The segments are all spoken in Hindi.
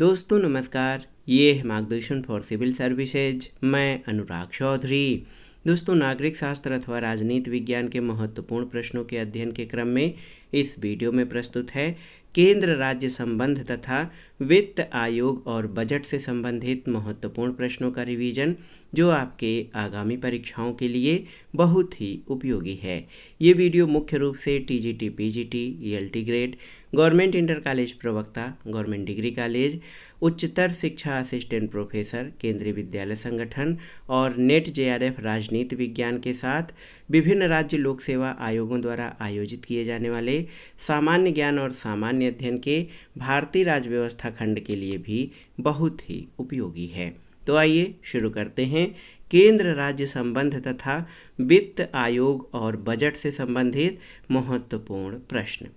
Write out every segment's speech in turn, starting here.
दोस्तों नमस्कार, ये है मार्गदर्शन फॉर सिविल सर्विसेज। मैं अनुराग चौधरी। दोस्तों, नागरिक शास्त्र अथवा राजनीति विज्ञान के महत्वपूर्ण प्रश्नों के अध्ययन के क्रम में इस वीडियो में प्रस्तुत है केंद्र राज्य संबंध तथा वित्त आयोग और बजट से संबंधित महत्वपूर्ण प्रश्नों का रिवीजन, जो आपके आगामी परीक्षाओं के लिए बहुत ही उपयोगी है। ये वीडियो मुख्य रूप से TGT, PGT, ELT grade, government inter college प्रवक्ता, गवर्नमेंट डिग्री कॉलेज, उच्चतर शिक्षा असिस्टेंट प्रोफेसर, केंद्रीय विद्यालय संगठन और नेट जेआरएफ राजनीति विज्ञान के साथ विभिन्न राज्य लोक सेवा आयोगों द्वारा आयोजित किए जाने वाले सामान्य ज्ञान और सामान्य अध्ययन के भारतीय राज्य व्यवस्था खंड के लिए भी बहुत ही उपयोगी है। तो आइए शुरू करते हैं केंद्र राज्य संबंध तथा वित्त आयोग और बजट से संबंधित महत्वपूर्ण प्रश्न।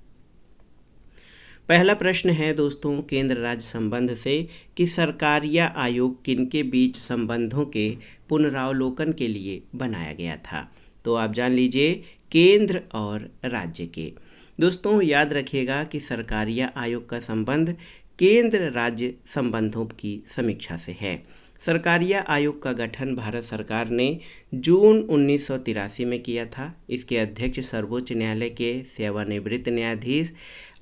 पहला प्रश्न है दोस्तों, केंद्र राज्य संबंध से कि सरकार या आयोग किनके बीच संबंधों के पुनरावलोकन के लिए बनाया गया था। तो आप जान लीजिए, केंद्र और राज्य के। दोस्तों याद रखिएगा कि सरकार या आयोग का संबंध केंद्र राज्य संबंधों की समीक्षा से है। सरकारिया आयोग का गठन भारत सरकार ने जून 1983 में किया था। इसके अध्यक्ष सर्वोच्च न्यायालय के सेवानिवृत्त न्यायाधीश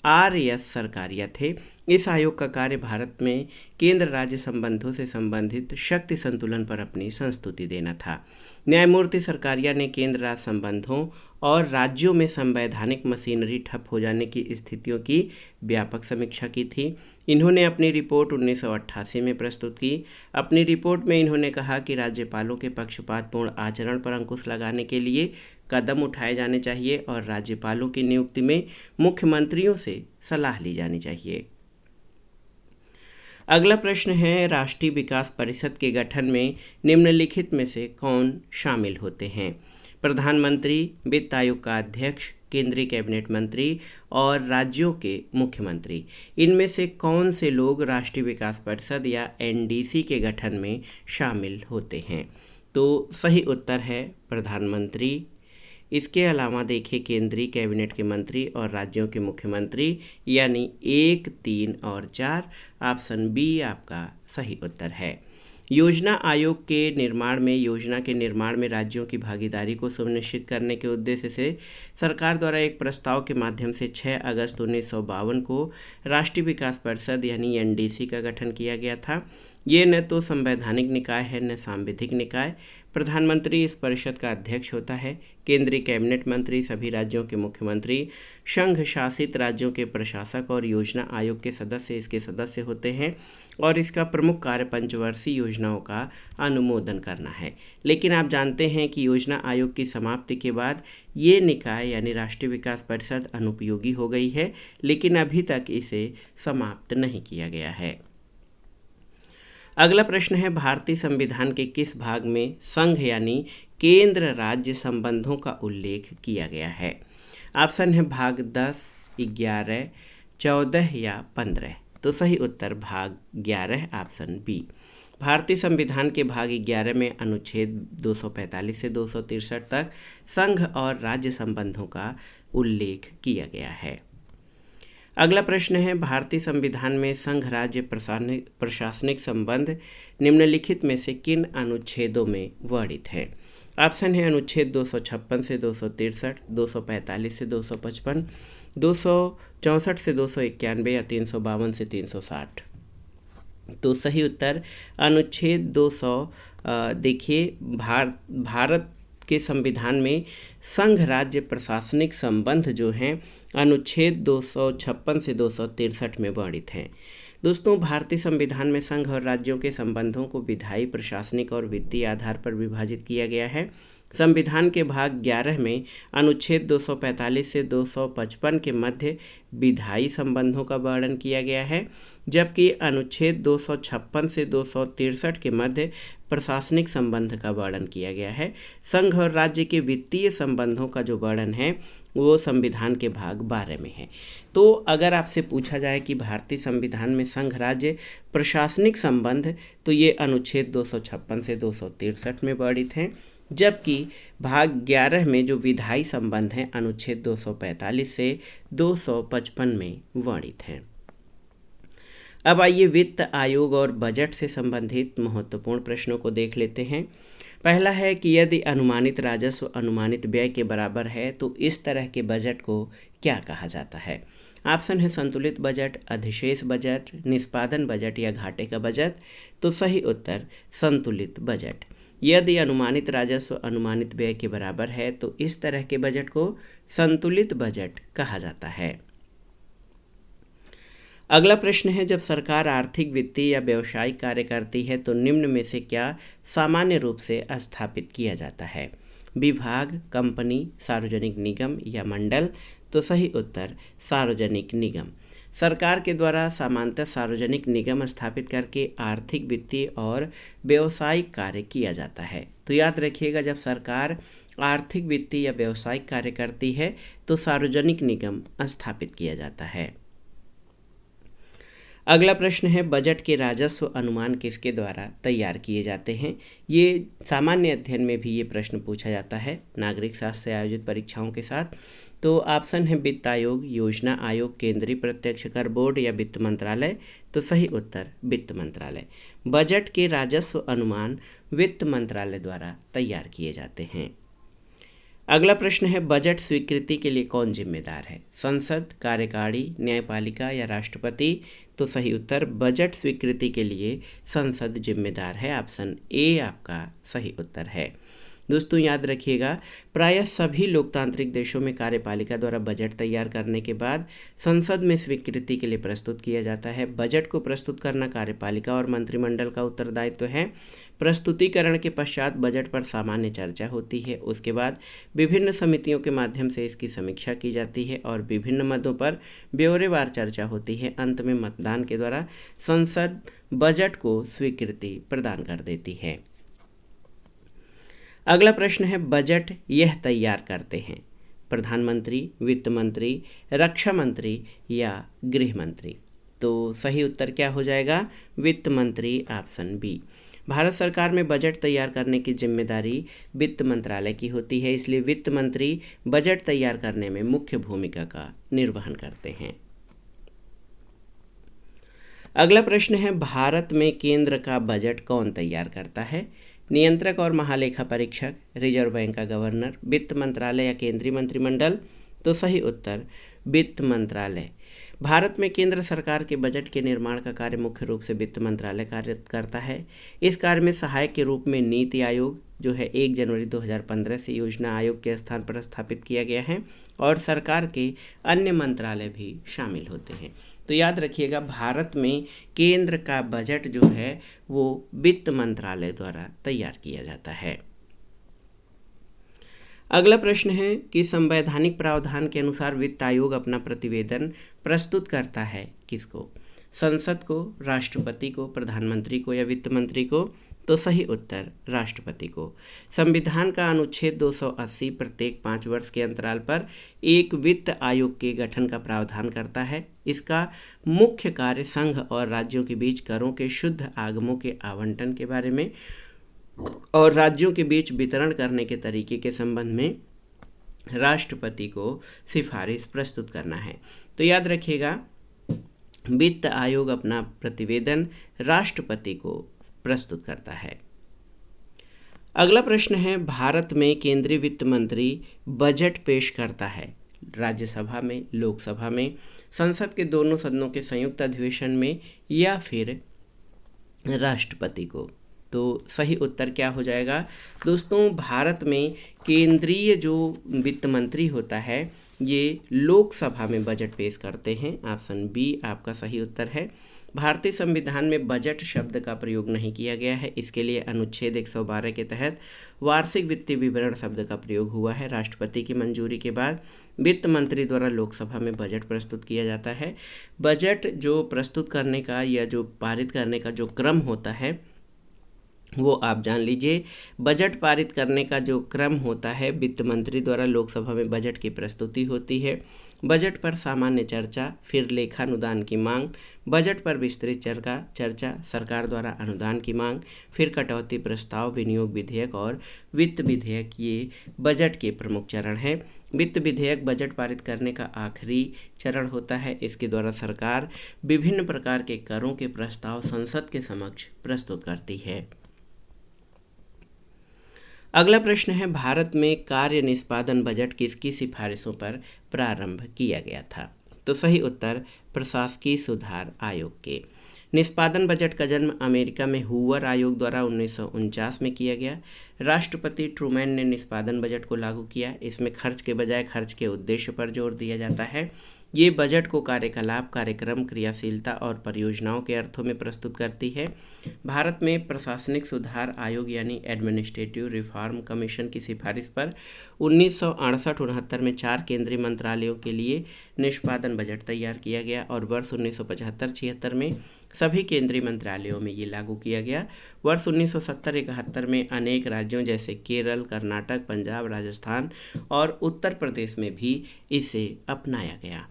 आर.एस. सरकारिया थे। इस आयोग का कार्य भारत में केंद्र राज्य संबंधों से संबंधित शक्ति संतुलन पर अपनी संस्तुति देना था। न्यायमूर्ति सरकारिया ने केंद्र राज्य संबंधों और राज्यों में संवैधानिक मशीनरी ठप हो जाने की स्थितियों की व्यापक समीक्षा की थी। इन्होंने अपनी रिपोर्ट 1988 में प्रस्तुत की। अपनी रिपोर्ट में इन्होंने कहा कि राज्यपालों के पक्षपातपूर्ण आचरण पर अंकुश लगाने के लिए कदम उठाए जाने चाहिए और राज्यपालों की नियुक्ति में मुख्यमंत्रियों से सलाह ली जानी चाहिए। अगला प्रश्न है, राष्ट्रीय विकास परिषद के गठन में निम्नलिखित में से कौन शामिल होते हैं। प्रधानमंत्री, वित्त आयोग का अध्यक्ष, केंद्रीय कैबिनेट मंत्री और राज्यों के मुख्यमंत्री। इनमें से कौन से लोग राष्ट्रीय विकास परिषद या एनडीसी के गठन में शामिल होते हैं। तो सही उत्तर है प्रधानमंत्री। इसके अलावा देखिए, केंद्रीय कैबिनेट के मंत्री और राज्यों के मुख्यमंत्री, यानी 1, 3 और 4। ऑप्शन बी आपका सही उत्तर है। योजना आयोग के निर्माण में योजना के निर्माण में राज्यों की भागीदारी को सुनिश्चित करने के उद्देश्य से सरकार द्वारा एक प्रस्ताव के माध्यम से 6 अगस्त 1952 को राष्ट्रीय विकास परिषद यानी एनडीसी का गठन किया गया था। ये न तो संवैधानिक निकाय है न सांविधिक निकाय। प्रधानमंत्री इस परिषद का अध्यक्ष होता है। केंद्रीय कैबिनेट मंत्री सभी राज्यों के मुख्यमंत्री, संघ शासित राज्यों के प्रशासक और योजना आयोग के सदस्य इसके सदस्य होते हैं और इसका प्रमुख कार्य पंचवर्षीय योजनाओं का अनुमोदन करना है। लेकिन आप जानते हैं कि योजना आयोग की समाप्ति के बाद ये निकाय यानी राष्ट्रीय विकास परिषद अनुपयोगी हो गई है, लेकिन अभी तक इसे समाप्त नहीं किया गया है। अगला प्रश्न है, भारतीय संविधान के किस भाग में संघ यानी केंद्र राज्य संबंधों का उल्लेख किया गया है। ऑप्शन है भाग 10, 11, 14 या 15। तो सही उत्तर भाग 11, ऑप्शन बी। भारतीय संविधान के भाग 11 में अनुच्छेद 245 से 263 तक संघ और राज्य संबंधों का उल्लेख किया गया है। अगला प्रश्न है, भारतीय संविधान में संघ राज्य प्रशासनिक संबंध निम्नलिखित में से किन अनुच्छेदों में वर्णित है। ऑप्शन है अनुच्छेद 256 से 263, 245 से 255, 264 से 291 या 352 से 360। तो सही उत्तर अनुच्छेद 200। देखिए, भारत के संविधान में संघ राज्य प्रशासनिक संबंध जो हैं अनुच्छेद 256 से 263 में वर्णित हैं। दोस्तों, भारतीय संविधान में संघ और राज्यों के संबंधों को विधायी, प्रशासनिक और वित्तीय आधार पर विभाजित किया गया है। संविधान के भाग 11 में अनुच्छेद 245 से 255 के मध्य विधायी संबंधों का वर्णन किया गया है, जबकि अनुच्छेद 256 से 263 के मध्य प्रशासनिक संबंध का वर्णन किया गया है। संघ और राज्य के वित्तीय संबंधों का जो वर्णन है वो संविधान के भाग 12 में है। तो अगर आपसे पूछा जाए कि भारतीय संविधान में संघ राज्य प्रशासनिक संबंध, तो ये अनुच्छेद 256 से 263 में वर्णित हैं, जबकि भाग 11 में जो विधायी संबंध हैं अनुच्छेद 245 से 255 में वर्णित हैं। अब आइए वित्त आयोग और बजट से संबंधित महत्वपूर्ण प्रश्नों को देख लेते हैं। पहला है कि यदि अनुमानित राजस्व अनुमानित व्यय के बराबर है तो इस तरह के बजट को क्या कहा जाता है। ऑप्शन है संतुलित बजट, अधिशेष बजट, निष्पादन बजट या घाटे का बजट। तो सही उत्तर संतुलित बजट। यदि अनुमानित राजस्व अनुमानित व्यय के बराबर है तो इस तरह के बजट को संतुलित बजट कहा जाता है। अगला प्रश्न है, जब सरकार आर्थिक, वित्तीय या व्यावसायिक कार्य करती है तो निम्न में से क्या सामान्य रूप से स्थापित किया जाता है। विभाग, कंपनी, सार्वजनिक निगम या मंडल। तो सही उत्तर सार्वजनिक निगम। सरकार के द्वारा सामान्यतः सार्वजनिक निगम स्थापित करके आर्थिक, वित्तीय और व्यावसायिक कार्य किया जाता है। तो याद रखिएगा, जब सरकार आर्थिक, वित्तीय या व्यावसायिक कार्य करती है तो सार्वजनिक निगम स्थापित किया जाता है। अगला प्रश्न है, बजट के राजस्व अनुमान किसके द्वारा तैयार किए जाते हैं। ये सामान्य अध्ययन में भी ये प्रश्न पूछा जाता है नागरिक शास्त्र से आयोजित परीक्षाओं के साथ। तो ऑप्शन है वित्त आयोग, योजना आयोग, केंद्रीय प्रत्यक्ष कर बोर्ड या वित्त मंत्रालय। तो सही उत्तर वित्त मंत्रालय। बजट के राजस्व अनुमान वित्त मंत्रालय द्वारा तैयार किए जाते हैं। अगला प्रश्न है, बजट स्वीकृति के लिए कौन जिम्मेदार है। संसद, कार्यकारिणी, न्यायपालिका या राष्ट्रपति। तो सही उत्तर बजट स्वीकृति के लिए संसद जिम्मेदार है। ऑप्शन ए आपका सही उत्तर है। दोस्तों याद रखिएगा, प्रायः सभी लोकतांत्रिक देशों में कार्यपालिका द्वारा बजट तैयार करने के बाद संसद में स्वीकृति के लिए प्रस्तुत किया जाता है। बजट को प्रस्तुत करना कार्यपालिका और मंत्रिमंडल का उत्तरदायित्व है। प्रस्तुतिकरण के पश्चात बजट पर सामान्य चर्चा होती है। उसके बाद विभिन्न समितियों के माध्यम से इसकी समीक्षा की जाती है और विभिन्न मदों पर ब्यौरेवार चर्चा होती है। अंत में मतदान के द्वारा संसद बजट को स्वीकृति प्रदान कर देती है। अगला प्रश्न है, बजट यह तैयार करते हैं प्रधानमंत्री, वित्त मंत्री, रक्षा मंत्री या गृह मंत्री। तो सही उत्तर क्या हो जाएगा, वित्त मंत्री। Option B. भारत सरकार में बजट तैयार करने की जिम्मेदारी वित्त मंत्रालय की होती है, इसलिए वित्त मंत्री बजट तैयार करने में मुख्य भूमिका का निर्वहन करते हैं। अगला प्रश्न है, भारत में केंद्र का बजट कौन तैयार करता है। नियंत्रक और महालेखा परीक्षक, रिजर्व बैंक का गवर्नर, वित्त मंत्रालय या केंद्रीय मंत्रिमंडल। तो सही उत्तर वित्त मंत्रालय। भारत में केंद्र सरकार के बजट के निर्माण का कार्य मुख्य रूप से वित्त मंत्रालय कार्य करता है। इस कार्य में सहायक के रूप में नीति आयोग जो है 1 जनवरी 2015 से योजना आयोग के स्थान पर स्थापित किया गया है और सरकार के अन्य मंत्रालय भी शामिल होते हैं। तो याद रखिएगा, भारत में केंद्र का बजट जो है वो वित्त मंत्रालय द्वारा तैयार किया जाता है। अगला प्रश्न है कि संवैधानिक प्रावधान के अनुसार वित्त आयोग अपना प्रतिवेदन प्रस्तुत करता है किसको, संसद को, राष्ट्रपति को, प्रधानमंत्री को या वित्त मंत्री को। तो सही उत्तर राष्ट्रपति को। संविधान का अनुच्छेद 280 प्रत्येक 5 वर्ष के अंतराल पर एक वित्त आयोग के गठन का प्रावधान करता है। इसका मुख्य कार्य संघ और राज्यों के बीच करों के शुद्ध आगमों के आवंटन के बारे में और राज्यों के बीच वितरण करने के तरीके के संबंध में राष्ट्रपति को सिफारिश प्रस्तुत करना है। तो याद रखिएगा, वित्त आयोग अपना प्रतिवेदन राष्ट्रपति को प्रस्तुत करता है। अगला प्रश्न है, भारत में केंद्रीय वित्त मंत्री बजट पेश करता है राज्यसभा में, लोकसभा में, संसद के दोनों सदनों के संयुक्त अधिवेशन में या फिर राष्ट्रपति को। तो सही उत्तर क्या हो जाएगा दोस्तों, भारत में केंद्रीय जो वित्त मंत्री होता है ये लोकसभा में बजट पेश करते हैं। ऑप्शन बी आपका सही उत्तर है। भारतीय संविधान में बजट शब्द का प्रयोग नहीं किया गया है, इसके लिए अनुच्छेद 112 के तहत वार्षिक वित्तीय विवरण शब्द का प्रयोग हुआ है। राष्ट्रपति की मंजूरी के बाद वित्त मंत्री द्वारा लोकसभा में बजट प्रस्तुत किया जाता है। बजट जो प्रस्तुत करने का या जो पारित करने का जो क्रम होता है वो आप जान लीजिए। बजट पारित करने का जो क्रम होता है, वित्त मंत्री द्वारा लोकसभा में बजट की प्रस्तुति होती है, बजट पर सामान्य चर्चा, फिर लेखानुदान की मांग, बजट पर विस्तृत चर्चा, सरकार द्वारा अनुदान की मांग, फिर कटौती प्रस्ताव, विनियोग विधेयक और वित्त विधेयक, ये बजट के प्रमुख चरण हैं। वित्त विधेयक बजट पारित करने का आखिरी चरण होता है। इसके द्वारा सरकार विभिन्न प्रकार के करों के प्रस्ताव संसद के समक्ष प्रस्तुत करती है। अगला प्रश्न है, भारत में कार्य निष्पादन बजट किसकी सिफारिशों पर प्रारंभ किया गया था? तो सही उत्तर प्रशासकीय सुधार आयोग के। निष्पादन बजट का जन्म अमेरिका में हूवर आयोग द्वारा 1949 में किया गया। राष्ट्रपति ट्रूमैन ने निष्पादन बजट को लागू किया। इसमें खर्च के बजाय खर्च के उद्देश्य पर जोर दिया जाता है। ये बजट को कार्यकलाप, कार्यक्रम, क्रियाशीलता और परियोजनाओं के अर्थों में प्रस्तुत करती है। भारत में प्रशासनिक सुधार आयोग यानी एडमिनिस्ट्रेटिव रिफॉर्म कमीशन की सिफारिश पर 1968-69 में 4 केंद्रीय मंत्रालयों के लिए निष्पादन बजट तैयार किया गया और वर्ष 1975-76 में सभी केंद्रीय मंत्रालयों में ये लागू किया गया। वर्ष 1970-71 में अनेक राज्यों जैसे केरल, कर्नाटक, पंजाब, राजस्थान और उत्तर प्रदेश में भी इसे अपनाया गया।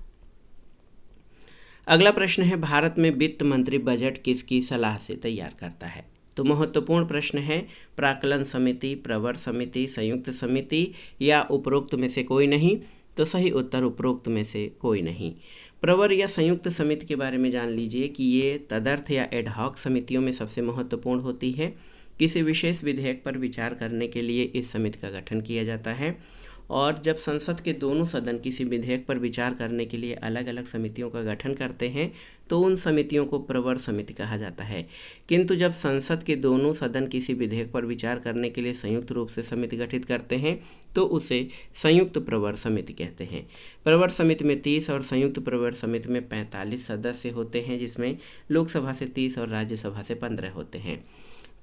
अगला प्रश्न है, भारत में वित्त मंत्री बजट किसकी सलाह से तैयार करता है? तो महत्वपूर्ण प्रश्न है, प्राक्कलन समिति, प्रवर समिति, संयुक्त समिति या उपरोक्त में से कोई नहीं? तो सही उत्तर उपरोक्त में से कोई नहीं। प्रवर या संयुक्त समिति के बारे में जान लीजिए कि ये तदर्थ या एडहॉक समितियों में सबसे महत्वपूर्ण होती है। किसी विशेष विधेयक पर विचार करने के लिए इस समिति का गठन किया जाता है और जब संसद के दोनों सदन किसी विधेयक पर विचार करने के लिए अलग अलग समितियों का गठन करते हैं तो उन समितियों को प्रवर समिति कहा जाता है। किंतु जब संसद के दोनों सदन किसी विधेयक पर विचार करने के लिए संयुक्त रूप से समिति गठित करते हैं तो उसे संयुक्त प्रवर समिति कहते हैं। प्रवर समिति में 30 और संयुक्त प्रवर समिति में 45 सदस्य होते हैं, जिसमें लोकसभा से 30 और राज्यसभा से 15 होते हैं।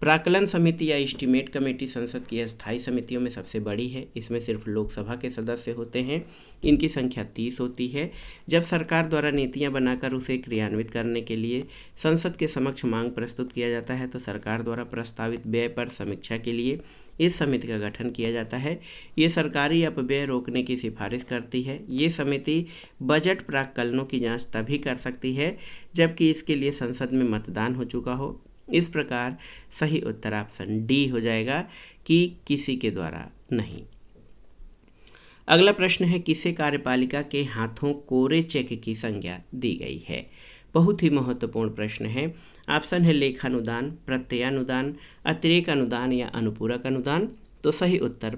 प्राक्कलन समिति या एस्टीमेट कमेटी संसद की अस्थायी समितियों में सबसे बड़ी है। इसमें सिर्फ लोकसभा के सदस्य होते हैं। इनकी संख्या 30 होती है। जब सरकार द्वारा नीतियां बनाकर उसे क्रियान्वित करने के लिए संसद के समक्ष मांग प्रस्तुत किया जाता है तो सरकार द्वारा प्रस्तावित व्यय पर समीक्षा के लिए इस समिति का गठन किया जाता है। ये सरकारी अपव्यय रोकने की सिफारिश करती है। ये समिति बजट प्राक्कलनों की जांच तभी कर सकती है जबकि इसके लिए संसद में मतदान हो चुका हो। इस प्रकार सही उत्तर ऑप्शन डी हो जाएगा कि किसी के द्वारा नहीं। अगला प्रश्न है, किसे कार्यपालिका के हाथों कोरे चेक की संज्ञा दी गई है? बहुत ही महत्वपूर्ण प्रश्न है। ऑप्शन है लेखानुदान, प्रत्ययानुदान, अतिरेक अनुदान या अनुपूरक अनुदान। तो सही उत्तर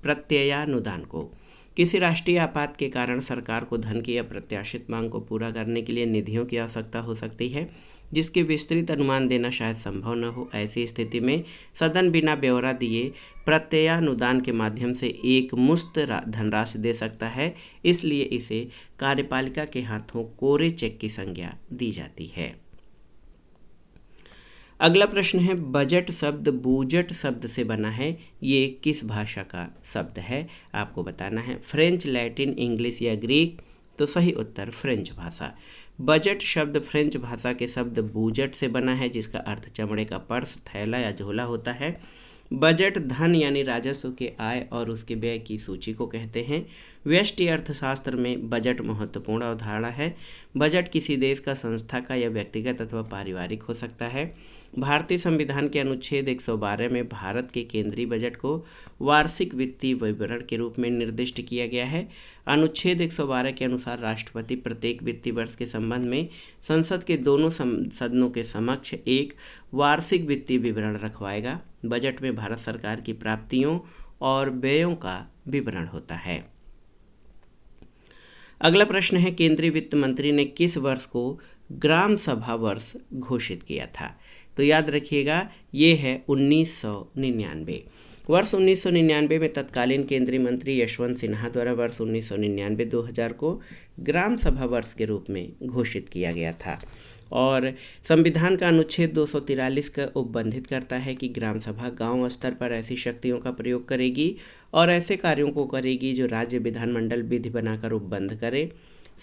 प्रत्ययानुदान को। किसी राष्ट्रीय आपात के कारण सरकार को धन की अप्रत्याशित मांग को पूरा करने के लिए निधियों की आवश्यकता हो सकती है जिसके विस्तृत अनुमान देना शायद संभव न हो। ऐसी स्थिति में सदन बिना ब्यौरा दिए प्रत्ययानुदान के माध्यम से एक मुश्त धनराशि दे सकता है, इसलिए इसे कार्यपालिका के हाथों कोरे चेक की संज्ञा दी जाती है। अगला प्रश्न है, बजट शब्द बूजट शब्द से बना है, ये किस भाषा का शब्द है? आपको बताना है। फ्रेंच, लैटिन, इंग्लिश या ग्रीक? तो सही उत्तर फ्रेंच भाषा। बजट शब्द फ्रेंच भाषा के शब्द बूजट से बना है जिसका अर्थ चमड़े का पर्स, थैला या झोला होता है। बजट धन यानी राजस्व के आय और उसके व्यय की सूची को कहते हैं। व्यष्टि अर्थशास्त्र में बजट महत्वपूर्ण अवधारणा है। बजट किसी देश का, संस्था का या व्यक्तिगत अथवा पारिवारिक हो सकता है। भारतीय संविधान के अनुच्छेद 112 में भारत के केंद्रीय बजट को वार्षिक वित्तीय विवरण के रूप में निर्दिष्ट किया गया है। अनुच्छेद 112 के अनुसार राष्ट्रपति प्रत्येक वित्तीय वर्ष के संबंध में संसद के दोनों सदनों के समक्ष एक वार्षिक वित्तीय विवरण रखवाएगा। बजट में भारत सरकार की प्राप्तियों और व्ययों का विवरण होता है। अगला प्रश्न है, केंद्रीय वित्त मंत्री ने किस वर्ष को ग्राम सभा वर्ष घोषित किया था? तो याद रखिएगा, ये है 1999। वर्ष 1999 में तत्कालीन केंद्रीय मंत्री यशवंत सिन्हा द्वारा वर्ष 1999-2000 को ग्राम सभा वर्ष के रूप में घोषित किया गया था और संविधान का अनुच्छेद 243 का उपबंधित करता है कि ग्राम सभा गांव स्तर पर ऐसी शक्तियों का प्रयोग करेगी और ऐसे कार्यों को करेगी जो राज्य विधानमंडल विधि बनाकर उपबंध करे।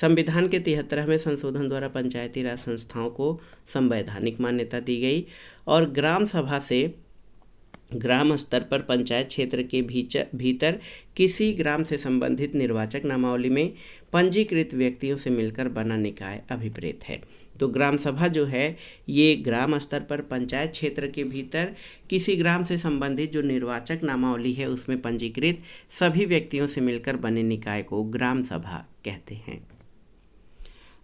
संविधान के 73वें संशोधन द्वारा पंचायती राज संस्थाओं को संवैधानिक मान्यता दी गई और ग्राम सभा से ग्राम स्तर पर पंचायत क्षेत्र के भीतर किसी ग्राम से संबंधित निर्वाचक नामावली में पंजीकृत व्यक्तियों से मिलकर बना निकाय अभिप्रेत है। तो ग्राम सभा जो है ये ग्राम स्तर पर पंचायत क्षेत्र के भीतर किसी ग्राम से संबंधित जो निर्वाचक नामावली है उसमें पंजीकृत सभी व्यक्तियों से मिलकर बने निकाय को ग्राम सभा कहते हैं।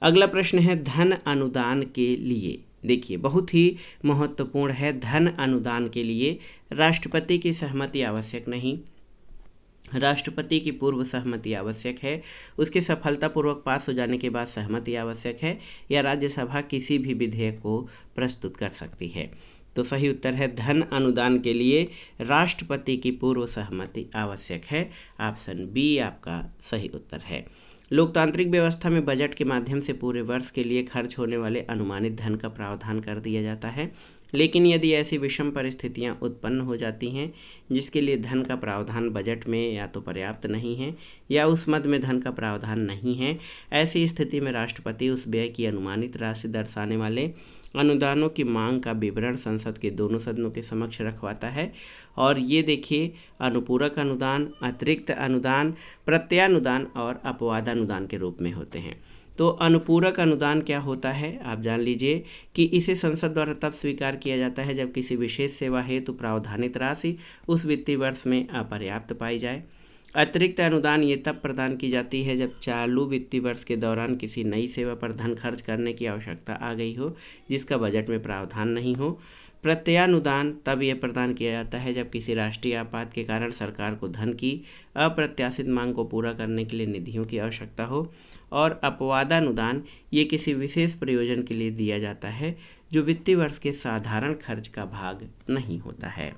अगला प्रश्न है धन अनुदान के लिए। देखिए बहुत ही महत्वपूर्ण है, धन अनुदान के लिए राष्ट्रपति की सहमति आवश्यक नहीं, राष्ट्रपति की पूर्व सहमति आवश्यक है, उसके सफलतापूर्वक पास हो जाने के बाद सहमति आवश्यक है, या राज्यसभा किसी भी विधेयक को प्रस्तुत कर सकती है। तो सही उत्तर है धन अनुदान के लिए राष्ट्रपति की पूर्व सहमति आवश्यक है। ऑप्शन बी आपका सही उत्तर है। लोकतांत्रिक व्यवस्था में बजट के माध्यम से पूरे वर्ष के लिए खर्च होने वाले अनुमानित धन का प्रावधान कर दिया जाता है, लेकिन यदि ऐसी विषम परिस्थितियां उत्पन्न हो जाती हैं जिसके लिए धन का प्रावधान बजट में या तो पर्याप्त नहीं है या उस मद में धन का प्रावधान नहीं है, ऐसी स्थिति में राष्ट्रपति उस व्यय की अनुमानित राशि दर्शाने वाले अनुदानों की मांग का विवरण संसद के दोनों सदनों के समक्ष रखवाता है। और ये देखिए अनुपूरक अनुदान, अतिरिक्त अनुदान, प्रत्यानुदान और अपवादानुदान के रूप में होते हैं। तो अनुपूरक अनुदान क्या होता है आप जान लीजिए कि इसे संसद द्वारा तब स्वीकार किया जाता है जब किसी विशेष सेवा हेतु प्रावधानित राशि उस वित्तीय वर्ष में अपर्याप्त पाई जाए। अतिरिक्त अनुदान ये तब प्रदान की जाती है जब चालू वित्तीय वर्ष के दौरान किसी नई सेवा पर धन खर्च करने की आवश्यकता आ गई हो जिसका बजट में प्रावधान नहीं हो। प्रत्यानुदान तब यह प्रदान किया जाता है जब किसी राष्ट्रीय आपात के कारण सरकार को धन की अप्रत्याशित मांग को पूरा करने के लिए निधियों की आवश्यकता हो। और अपवादानुदान ये किसी विशेष प्रयोजन के लिए दिया जाता है जो वित्तीय वर्ष के साधारण खर्च का भाग नहीं होता है।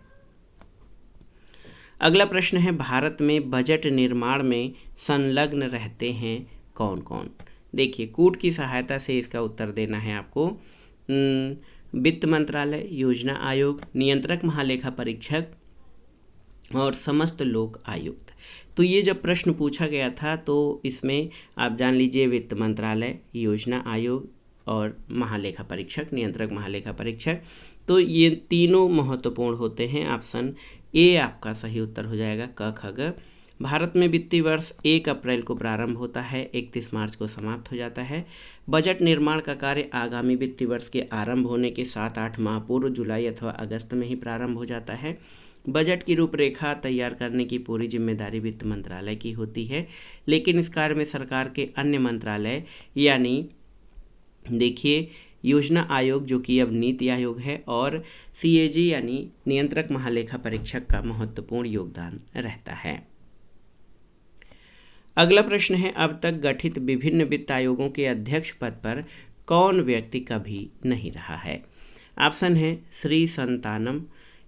अगला प्रश्न है भारत में बजट निर्माण में संलग्न रहते हैं कौन कौन। देखिए कूट की सहायता से इसका उत्तर देना है आपको। वित्त मंत्रालय, योजना आयोग, नियंत्रक महालेखा परीक्षक और समस्त लोक आयुक्त। तो ये जब प्रश्न पूछा गया था तो इसमें आप जान लीजिए वित्त मंत्रालय, योजना आयोग और महालेखा परीक्षक, नियंत्रक महालेखा परीक्षक, तो ये तीनों महत्वपूर्ण होते हैं। ऑप्शन ए आपका सही उत्तर हो जाएगा क ख ग। भारत में वित्तीय वर्ष 1 अप्रैल को प्रारंभ होता है, 31 मार्च को समाप्त हो जाता है। बजट निर्माण का कार्य आगामी वित्तीय वर्ष के आरंभ होने के 7-8 माह पूर्व जुलाई अथवा अगस्त में ही प्रारंभ हो जाता है। बजट की रूपरेखा तैयार करने की पूरी जिम्मेदारी वित्त मंत्रालय की होती है, लेकिन इस कार्य में सरकार के अन्य मंत्रालय यानी देखिए योजना आयोग जो कि अब नीति आयोग है और CAG यानी नियंत्रक महालेखा परीक्षक का महत्वपूर्ण योगदान रहता है। अगला प्रश्न है अब तक गठित विभिन्न वित्त आयोगों के अध्यक्ष पद पर कौन व्यक्ति कभी नहीं रहा है। ऑप्शन है श्री संतानम,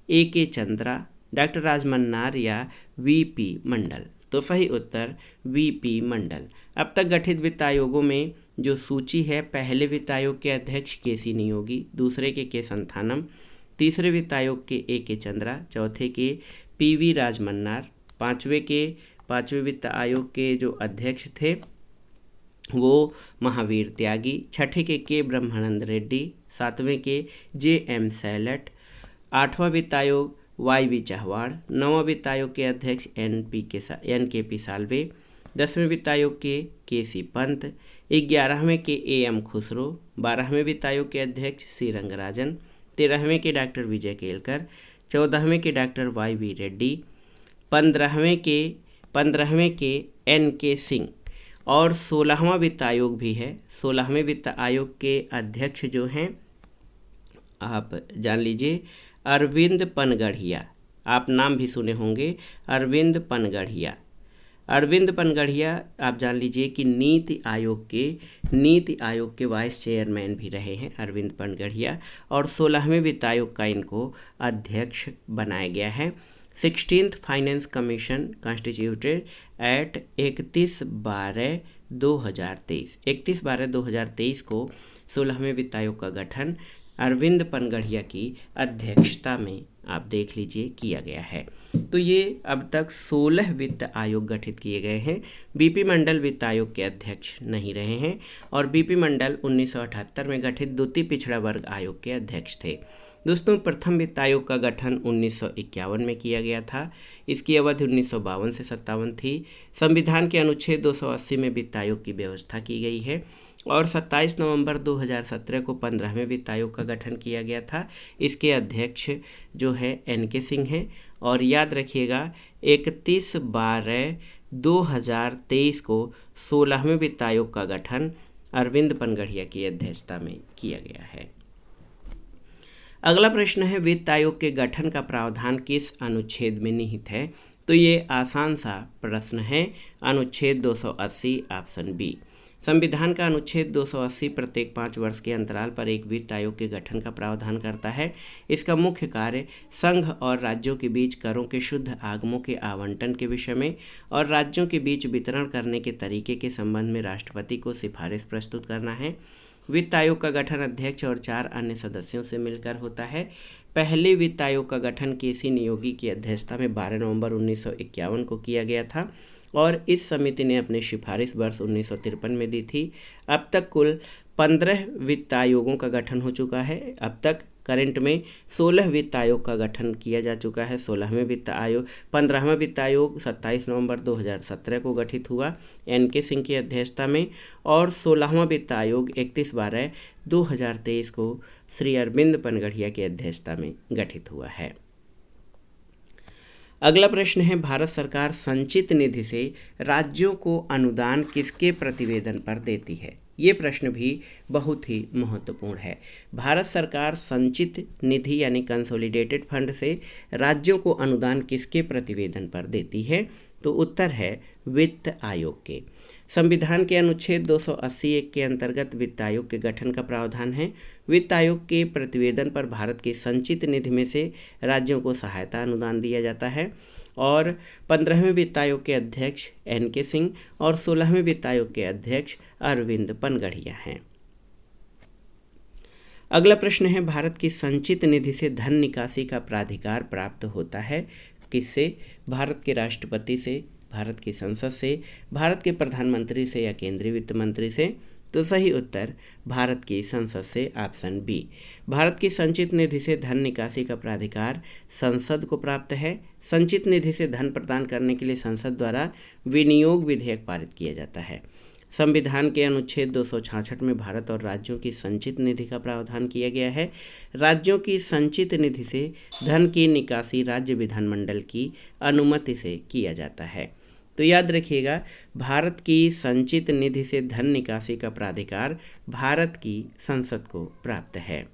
AK चंद्रा, डॉक्टर राजमन्नार या VP मंडल। तो सही उत्तर VP मंडल। अब तक गठित वित्त आयोगों में जो सूची है, पहले वित्त आयोग के अध्यक्ष KC नियोगी, दूसरे के संतानम, तीसरे वित्त आयोग के AK चंद्रा, चौथे के PV राजमन्नार, पांचवें वित्त आयोग के जो अध्यक्ष थे वो महावीर त्यागी, छठे के ब्रह्मानंद रेड्डी, सातवें के JM सैलट, आठवां वित्त आयोग YV चहवाड़, नौवां वित्त आयोग के अध्यक्ष NKP साल्वे, 10वें वित्त आयोग के KC पंत, 11वें के AM खुसरो, 12वें वित्त आयोग के अध्यक्ष C रंगराजन, 13वें के डॉक्टर विजय केलकर, 14वें के डॉक्टर YV रेड्डी, 15वें के NK सिंह और 16वां वित्त आयोग भी है। 16वें वित्त आयोग के अध्यक्ष जो हैं आप जान लीजिए अरविंद पनगढ़िया, आप नाम भी सुने होंगे अरविंद पनगढ़िया। अरविंद पनगढ़िया आप जान लीजिए कि नीति आयोग के वाइस चेयरमैन भी रहे हैं अरविंद पनगढ़िया, और 16वें वित्त आयोग का इनको अध्यक्ष बनाया गया है। 16th finance commission constituted eight 31/12/2023 को 16वें वित्त आयोग का गठन अरविंद पनगढ़िया की अध्यक्षता में आप देख लीजिए किया गया है। तो ये अब तक 16 वित्त आयोग गठित किए गए हैं। BP मंडल वित्त आयोग के अध्यक्ष नहीं रहे हैं और BP मंडल 1978 में गठित द्वितीय पिछड़ा वर्ग आयोग के अध्यक्ष थे। दोस्तों प्रथम वित्त आयोग का गठन 1951 में किया गया था। इसकी अवधि 1952 से 57 थी। संविधान के अनुच्छेद 280 में वित्त आयोग की व्यवस्था की गई है और 27 नवंबर 2017 को 15वें वित्त आयोग का गठन किया गया था। इसके अध्यक्ष जो है NK सिंह हैं। और याद रखिएगा 31/12/2023 को 16वें वित्त आयोग का गठन अरविंद पनगढ़िया की अध्यक्षता में किया गया है। अगला प्रश्न है, वित्त आयोग के गठन का प्रावधान किस अनुच्छेद में निहित है? तो ये आसान सा प्रश्न है, अनुच्छेद 280 ऑप्शन बी। संविधान का अनुच्छेद 280 प्रत्येक 5 वर्ष के अंतराल पर एक वित्त आयोग के गठन का प्रावधान करता है। इसका मुख्य कार्य संघ और राज्यों के बीच करों के शुद्ध आगमों के आवंटन के विषय में और राज्यों के बीच वितरण करने के तरीके के संबंध में राष्ट्रपति को सिफारिश प्रस्तुत करना है। वित्त आयोग का गठन अध्यक्ष और 4 अन्य सदस्यों से मिलकर होता है। पहले वित्त आयोग का गठन KC नियोगी की अध्यक्षता में 12 नवंबर 1951 को किया गया था और इस समिति ने अपनी सिफारिश वर्ष 1953 में दी थी। अब तक कुल 15 वित्त आयोगों का गठन हो चुका है। अब तक करंट में 16 वित्त आयोग का गठन किया जा चुका है। 15वां वित्त आयोग 27 नवंबर 2017 को गठित हुआ NK सिंह की अध्यक्षता में और 16वां वित्त आयोग 31/12/2023 को श्री अरविंद पनगढ़िया की अध्यक्षता में गठित हुआ है। अगला प्रश्न है, भारत सरकार संचित निधि से राज्यों को अनुदान किसके प्रतिवेदन पर देती है? ये प्रश्न भी बहुत ही महत्वपूर्ण है। भारत सरकार संचित निधि यानी कंसोलिडेटेड फंड से राज्यों को अनुदान किसके प्रतिवेदन पर देती है? तो उत्तर है वित्त आयोग के। संविधान के अनुच्छेद 280 के अंतर्गत वित्त आयोग के गठन का प्रावधान है। वित्त आयोग के प्रतिवेदन पर भारत की संचित निधि में से राज्यों को सहायता अनुदान दिया जाता है और 15वें वित्त आयोग के अध्यक्ष NK सिंह और 16वें वित्त आयोग के अध्यक्ष अरविंद पनगढ़िया हैं। अगला प्रश्न है, भारत की संचित निधि से धन निकासी का प्राधिकार प्राप्त होता है किससे? भारत के राष्ट्रपति से, भारत की संसद से, भारत के प्रधानमंत्री से या केंद्रीय वित्त मंत्री से? तो सही उत्तर भारत की संसद से, ऑप्शन बी। भारत की संचित निधि से धन निकासी का प्राधिकार संसद को प्राप्त है। संचित निधि से धन प्रदान करने के लिए संसद द्वारा विनियोग विधेयक पारित किया जाता है। संविधान के अनुच्छेद 266 में भारत और राज्यों की संचित निधि का प्रावधान किया गया है। राज्यों की संचित निधि से धन की निकासी राज्य विधानमंडल की अनुमति से किया जाता है। तो याद रखिएगा, भारत की संचित निधि से धन निकासी का प्राधिकार भारत की संसद को प्राप्त है।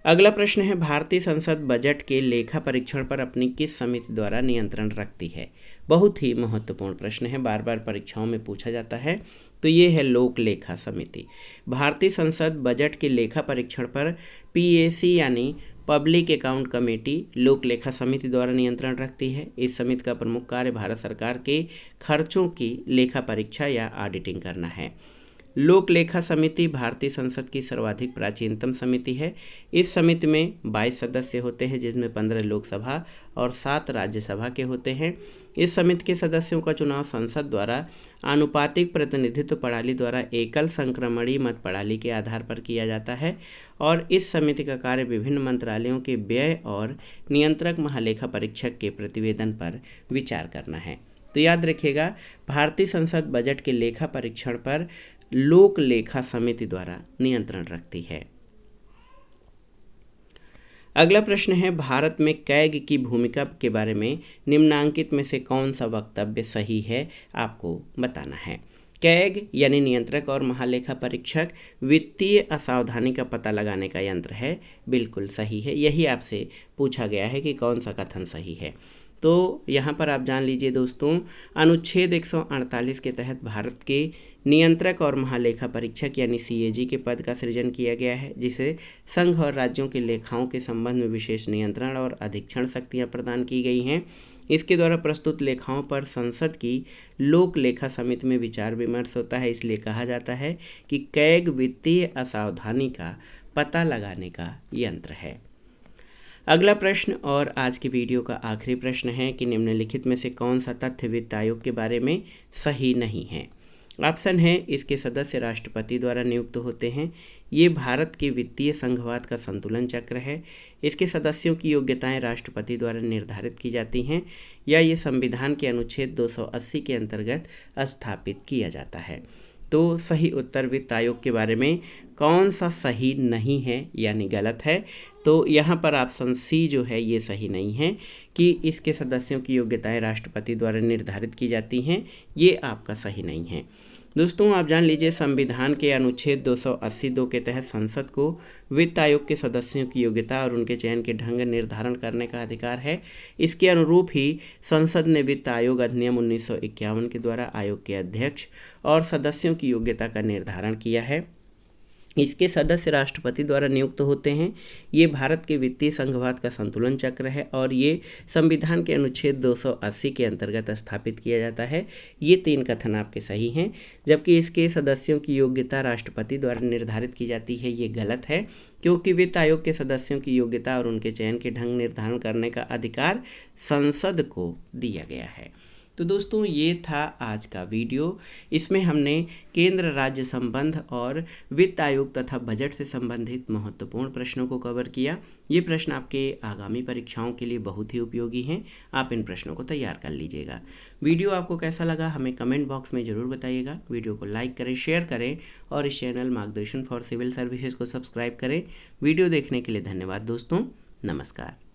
अगला प्रश्न है, भारतीय संसद बजट के लेखा परीक्षण पर अपनी किस समिति द्वारा नियंत्रण रखती है? बहुत ही महत्वपूर्ण प्रश्न है, बार बार परीक्षाओं में पूछा जाता है। तो ये है लोक लेखा समिति। भारतीय संसद बजट के लेखा परीक्षण पर PAC यानी पब्लिक अकाउंट कमेटी लोक लेखा समिति द्वारा नियंत्रण रखती है। इस समिति का प्रमुख कार्य भारत सरकार के खर्चों की लेखा परीक्षा या ऑडिटिंग करना है। लोक लेखा समिति भारतीय संसद की सर्वाधिक प्राचीनतम समिति है। इस समिति में 22 सदस्य होते हैं, जिसमें 15 लोकसभा और 7 राज्यसभा के होते हैं। इस समिति के सदस्यों का चुनाव संसद द्वारा आनुपातिक प्रतिनिधित्व प्रणाली द्वारा एकल संक्रमणीय मत प्रणाली के आधार पर किया जाता है और इस समिति का कार्य विभिन्न मंत्रालयों के व्यय और नियंत्रक महालेखा परीक्षक के प्रतिवेदन पर विचार करना है। तो याद रखिएगा, भारतीय संसद बजट के लेखा परीक्षण पर लोक लेखा समिति द्वारा नियंत्रण रखती है। अगला प्रश्न है, भारत में कैग की भूमिका के बारे में निम्नांकित में से कौन सा वक्तव्य सही है? आपको बताना है। कैग यानी नियंत्रक और महालेखा परीक्षक वित्तीय असावधानी का पता लगाने का यंत्र है। बिल्कुल सही है, यही आपसे पूछा गया है कि कौन सा कथन सही है। तो यहाँ पर आप जान लीजिए दोस्तों, अनुच्छेद 148 के तहत भारत के नियंत्रक और महालेखा परीक्षक यानी CAG के पद का सृजन किया गया है, जिसे संघ और राज्यों के लेखाओं के संबंध में विशेष नियंत्रण और अधीक्षण शक्तियाँ प्रदान की गई हैं। इसके द्वारा प्रस्तुत लेखाओं पर संसद की लोक लेखा समिति में विचार विमर्श होता है। इसलिए कहा जाता है कि कैग वित्तीय असावधानी का पता लगाने का यंत्र है। अगला प्रश्न और आज की वीडियो का आखिरी प्रश्न है कि निम्नलिखित में से कौन सा तथ्य वित्त आयोग के बारे में सही नहीं है? ऑप्शन है, इसके सदस्य राष्ट्रपति द्वारा नियुक्त होते हैं। ये भारत के वित्तीय संघवाद का संतुलन चक्र है। इसके सदस्यों की योग्यताएं राष्ट्रपति द्वारा निर्धारित की जाती हैं या ये संविधान के अनुच्छेद 280 के अंतर्गत स्थापित किया जाता है। तो सही उत्तर वित्त आयोग के बारे में कौन सा सही नहीं है यानी गलत है? तो यहाँ पर ऑप्शन सी जो है ये सही नहीं है कि इसके सदस्यों की योग्यताएं राष्ट्रपति द्वारा निर्धारित की जाती हैं, ये आपका सही नहीं है। दोस्तों आप जान लीजिए संविधान के अनुच्छेद 282 के तहत संसद को वित्त आयोग के सदस्यों की योग्यता और उनके चयन के ढंग निर्धारण करने का अधिकार है। इसके अनुरूप ही संसद ने वित्त आयोग अधिनियम 1951 के द्वारा आयोग के अध्यक्ष और सदस्यों की योग्यता का निर्धारण किया है। इसके सदस्य राष्ट्रपति द्वारा नियुक्त होते हैं। ये भारत के वित्तीय संघवाद का संतुलन चक्र है और ये संविधान के अनुच्छेद 280 के अंतर्गत स्थापित किया जाता है। ये 3 कथन आपके सही हैं, जबकि इसके सदस्यों की योग्यता राष्ट्रपति द्वारा निर्धारित की जाती है, ये गलत है, क्योंकि वित्त आयोग के सदस्यों की योग्यता और उनके चयन के ढंग निर्धारण करने का अधिकार संसद को दिया गया है। तो दोस्तों ये था आज का वीडियो। इसमें हमने केंद्र राज्य संबंध और वित्त आयोग तथा बजट से संबंधित महत्वपूर्ण प्रश्नों को कवर किया। ये प्रश्न आपके आगामी परीक्षाओं के लिए बहुत ही उपयोगी हैं। आप इन प्रश्नों को तैयार कर लीजिएगा। वीडियो आपको कैसा लगा हमें कमेंट बॉक्स में ज़रूर बताइएगा। वीडियो को लाइक करें, शेयर करें और इस चैनल मार्गदर्शन फॉर सिविल सर्विसेज को सब्सक्राइब करें। वीडियो देखने के लिए धन्यवाद दोस्तों। नमस्कार।